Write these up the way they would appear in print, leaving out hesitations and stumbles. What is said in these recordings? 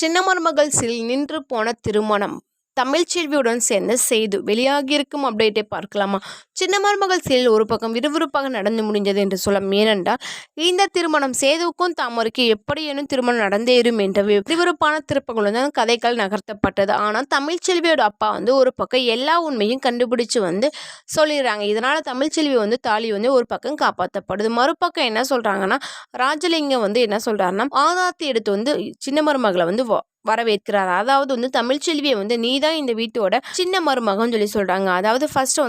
சின்ன மருமகள் நின்று போன திருமணம் தமிழ்ச்செல்வியுடன் சேர்ந்து செய்து வெளியாகியிருக்கும் அப்டேட்டை பார்க்கலாமா? சின்ன மருமகள் சீரியல் ஒரு பக்கம் விறுவிறுப்பாக நடந்து முடிந்தது என்று சொல்லலாம். ஏனென்றால் இந்த திருமணம் சேதுவுக்கும் தாமரைக்கு எப்படியேனும் திருமணம் நடந்தேறும் என்ற விறுவிறுப்பான திருப்பங்களுடன் தான் கதைகள் நகர்த்தப்பட்டது. ஆனால் தமிழ்ச்செல்வியோட அப்பா ஒரு பக்கம் எல்லா உண்மையும் கண்டுபிடிச்சு சொல்லிடுறாங்க. இதனால தமிழ்ச்செல்வி தாலி ஒரு பக்கம் காப்பாற்றப்படுது. மறுபக்கம் என்ன சொல்றாங்கன்னா, ராஜலிங்கம் என்ன சொல்றாருன்னா, ஆதாரத்தை எடுத்து சின்ன மருமகளை வரவேற்கிறார். அதாவது தமிழ்ச்செல்வியை நீ தான் இந்த வீட்டோட சின்ன மருமகன்னு சொல்றாங்க. அதாவது ஃபர்ஸ்ட்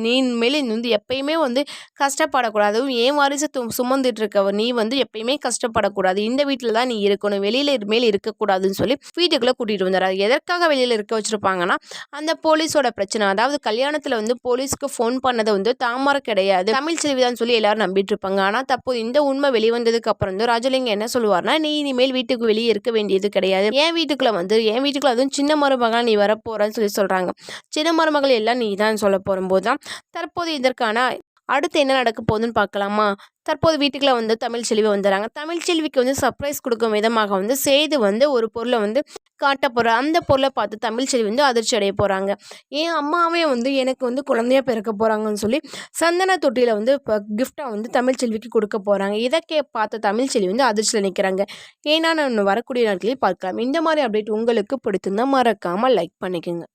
நீ மேலே எப்பயுமே கஷ்டப்படக்கூடாது. ஏன் வாரிசு சுமந்துட்டு இருக்க நீ எப்பயுமே கஷ்டப்படக்கூடாது. இந்த வீட்டில் தான் நீ இருக்கணும், வெளியில மேலே இருக்கக்கூடாதுன்னு சொல்லி வீட்டுக்குள்ள கூட்டிட்டு வந்தார். எதற்காக வெளியில இருக்க வச்சிருப்பாங்கன்னா, அந்த போலீஸோட பிரச்சனை. அதாவது கல்யாணத்துல போலீஸ்க்கு ஃபோன் பண்ணது தாமரை கிடையாது, தமிழ்ச்செல்வி தான் சொல்லி எல்லாரும் நம்பிட்டு இருப்பாங்க. ஆனா தற்போது இந்த உண்மை வெளிவந்ததுக்கு அப்புறம் ராஜலிங்கம் என்ன சொல்லுவார்னா, நீ இனிமேல் வீட்டுக்கு வெளியே இருக்க வேண்டியது கிடையாது, என் வீட்டுக்குள்ள அதுவும் சின்ன மருமகள் நீ வரப்போறன்னு சொல்றாங்க. சின்ன மருமகள் எல்லாம் நீ தான் சொல்ல போகும்போது தான் தற்போது இதற்கான அடுத்து என்ன நடக்க போகுதுன்னு பார்க்கலாமா? தற்போது வீட்டுக்குள்ள தமிழ்ச்செல்வி வந்துடுறாங்க. தமிழ்ச்செல்விக்கு சர்ப்ரைஸ் கொடுக்கும் விதமாக சேது ஒரு பொருளை காட்ட போகிற அந்த பொருளை பார்த்து தமிழ்ச்செல்வி அதிர்ச்சி அடைய போகிறாங்க. என் அம்மாவே எனக்கு குழந்தையா பிறக்க போகிறாங்கன்னு சொல்லி சந்தன தொட்டியில் இப்போ கிஃப்டாக தமிழ்ச்செல்விக்கு கொடுக்க போகிறாங்க. இதை பார்த்த தமிழ்ச்செல்வி அதிர்ச்சியில் நிற்கிறாங்க. ஏன்னா நான் வரக்கூடிய நாட்களில் பார்க்கலாம். இந்த மாதிரி அப்டேட் உங்களுக்கு பிடித்திருந்தால் மறக்காமல் லைக் பண்ணிக்கோங்க.